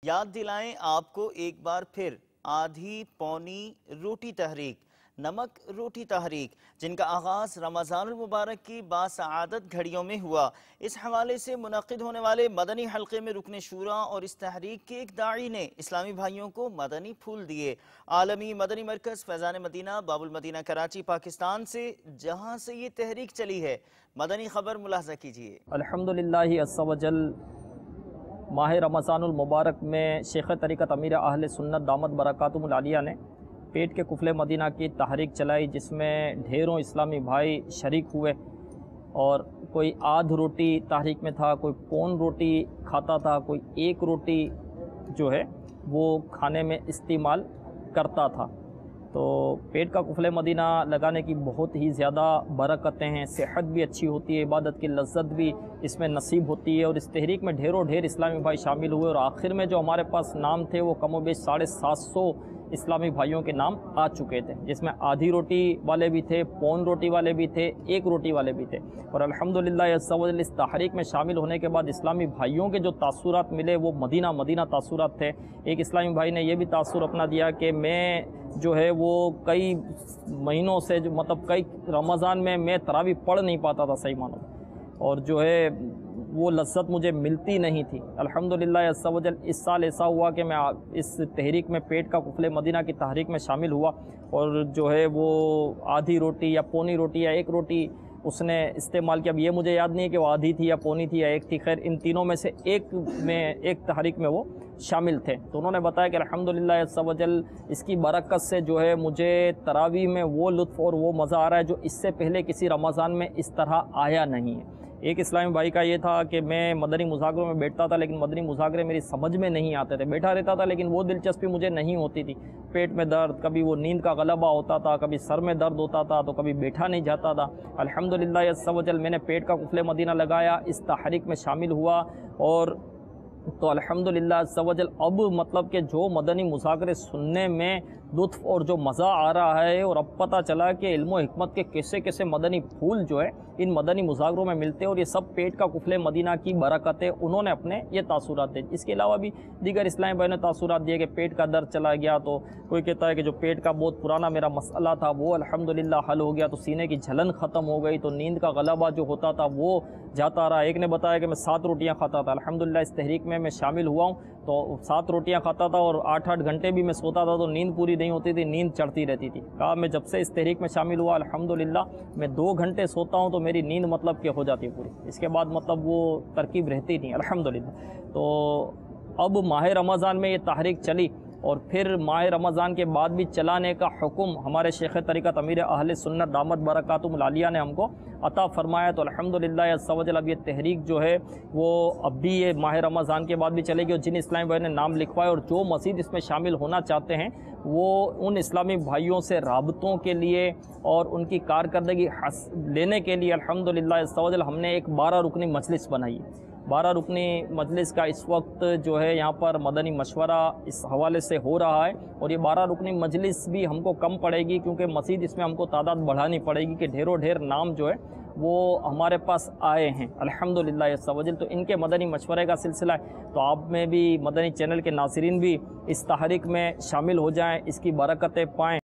याद दिलाएं आपको एक बार फिर आधी पौनी रोटी तहरीक, नमक रोटी तहरीक, जिनका आगाज़ रमज़ानुल मुबारक की बासआदत घड़ियों में हुआ। इस हवाले से मुनक़िद होने वाले मदनी हल्के में रुकने शूरा और इस तहरीक के एक दाई ने इस्लामी भाइयों को मदनी फूल दिए। आलमी मदनी मरकज़ फैज़ान मदीना बाबुल मदीना कराची पाकिस्तान से, जहाँ से ये तहरीक चली है, मदनी खबर मुलाहज़ा कीजिए। अल्हम्दुलिल्लाह अज़्ज़ा वजल माह रमज़ानुल मुबारक में शेख तरीक़त अमीर अहले सुन्नत दामत बरकातुहुल आलिया ने पेट के कुफले मदीना की तहरीक चलाई, जिसमें ढेरों इस्लामी भाई शरीक हुए और कोई आध रोटी तहरीक में था, कोई पौन रोटी खाता था, कोई एक रोटी जो है वो खाने में इस्तेमाल करता था। तो पेट का कुफले मदीना लगाने की बहुत ही ज़्यादा बरकतें हैं, सेहत भी अच्छी होती है, इबादत की लज्जत भी इसमें नसीब होती है। और इस तहरीक में ढेरों ढेर इस्लामी भाई शामिल हुए और आखिर में जो हमारे पास नाम थे वो कम व बेश 750 इस्लामी भाइयों के नाम आ चुके थे, जिसमें आधी रोटी वाले भी थे, पौन रोटी वाले भी थे, एक रोटी वाले भी थे। और अल्हम्दुलिल्लाह अज़्ज़ा वजल इस तहरीक में शामिल होने के बाद इस्लामी भाइयों के जो तासुरात मिले वो मदीना तासुरात थे। एक इस्लामी भाई ने यह भी तासुर अपना दिया कि मैं जो है वो कई महीनों से जो मतलब कई रमज़ान में मैं तरावी पढ़ नहीं पाता था सही मानो, और जो है वो लज्जत मुझे मिलती नहीं थी। अल्हम्दुलिल्लाह अज़्ज़ा वजल इस साल ऐसा हुआ कि मैं इस तहरीक में पेट का कुफले मदीना की तहरीक में शामिल हुआ और जो है वो आधी रोटी या पौनी रोटी या एक रोटी उसने इस्तेमाल किया। अब ये मुझे याद नहीं है कि वो आधी थी या पौनी थी या एक थी, खैर इन तीनों में से एक तहरीक में वो शामिल थे। तो उन्होंने बताया कि अल्हम्दुलिल्लाह अज़्ज़ा वजल इसकी बरकत से जो है मुझे तरावी में वो लुत्फ़ और वो मज़ा आ रहा है जो इससे पहले किसी रमज़ान में इस तरह आया नहीं है। एक इस्लामी भाई का ये था कि मैं मदनी मुज़ाकरों में बैठता था लेकिन मदनी मुज़ाकरे मेरी समझ में नहीं आते थे, बैठा रहता था लेकिन वो दिलचस्पी मुझे नहीं होती थी। पेट में दर्द, कभी वो नींद का गलबा होता था, कभी सर में दर्द होता था, तो कभी बैठा नहीं जाता था। अल्हम्दुलिल्लाह अज़्ज़ा वजल मैंने पेट का कुफले मदीना लगाया, इस तहरीक में शामिल हुआ और तो अल्हम्दुलिल्लाह अज़्ज़ा वजल अब मतलब कि जो मदनी मुज़ाकरे सुनने में लुत्फ़ और जो मज़ा आ रहा है, और अब पता चला कि इल्म व हिकमत के कैसे कैसे मदनी फूल जो है इन मदनी मुज़ाकरों में मिलते हैं और ये सब पेट का कुफले मदीना की बरकतें उन्होंने अपने ये तासुरात दिए। इसके अलावा भी दीगर इस्लामी भाई ने तासुरात दिए कि पेट का दर्द चला गया, तो कोई कहता है कि जो पेट का बहुत पुराना मेरा मसला था वो अल्हम्दुलिल्लाह हल हो गया, तो सीने की जलन ख़त्म हो गई, तो नींद का गलबा जो होता था वो जाता रहा। एक ने बताया कि मैं 7 रोटियाँ खाता था, अल्हम्दुलिल्लाह इस तहरीक में मैं शामिल हुआ हूँ तो 7 रोटियाँ खाता था और 8-8 घंटे भी मैं सोता था तो नींद पूरी नहीं होती थी, नींद चढ़ती रहती थी। कहा मैं जब से इस तहरीक में शामिल हुआ अल्हम्दुलिल्लाह मैं 2 घंटे सोता हूँ तो मेरी नींद मतलब कि हो जाती है पूरी, इसके बाद मतलब वो तरकीब रहती नहीं अल्हम्दुलिल्लाह। तो अब माह रमज़ान में ये तहरीक चली और फिर माह रमज़ान के बाद भी चलाने का हुक्म हमारे शेख तरीक़त अमीर अहले सुन्नत दामत बरकातुहुल आलिया ने हमको अता फ़रमाया। तो अल्हम्दुलिल्लाह अज़्ज़ा वजल अब ये तहरीक जो है वो अब भी ये माह रमज़ान के बाद भी चलेगी और जिन इस्लामी भाई ने नाम लिखवाए और जो मज़ीद इसमें शामिल होना चाहते हैं वो उन इस्लामी भाइयों से राबतों के लिए और उनकी कारकर्दगी लेने के लिए अल्हम्दुलिल्लाह अज़्ज़ा वजल हमने एक 12 रुकनी मजलिस बनाई है। 12 रुकनी मजलिस का इस वक्त जो है यहाँ पर मदनी मशवरा इस हवाले से हो रहा है और ये 12 रुकनी मजलिस भी हमको कम पड़ेगी क्योंकि मज़ीद इसमें हमको तादाद बढ़ानी पड़ेगी कि ढेरों ढेर नाम जो है वो हमारे पास आए हैं अल्हम्दुलिल्लाह अज़्ज़ा वजल। तो इनके मदनी मशवरे का सिलसिला है, तो आप में भी मदनी चैनल के नाज़रीन भी इस तहरीक में शामिल हो जाएँ, इसकी बरकतें पाएँ।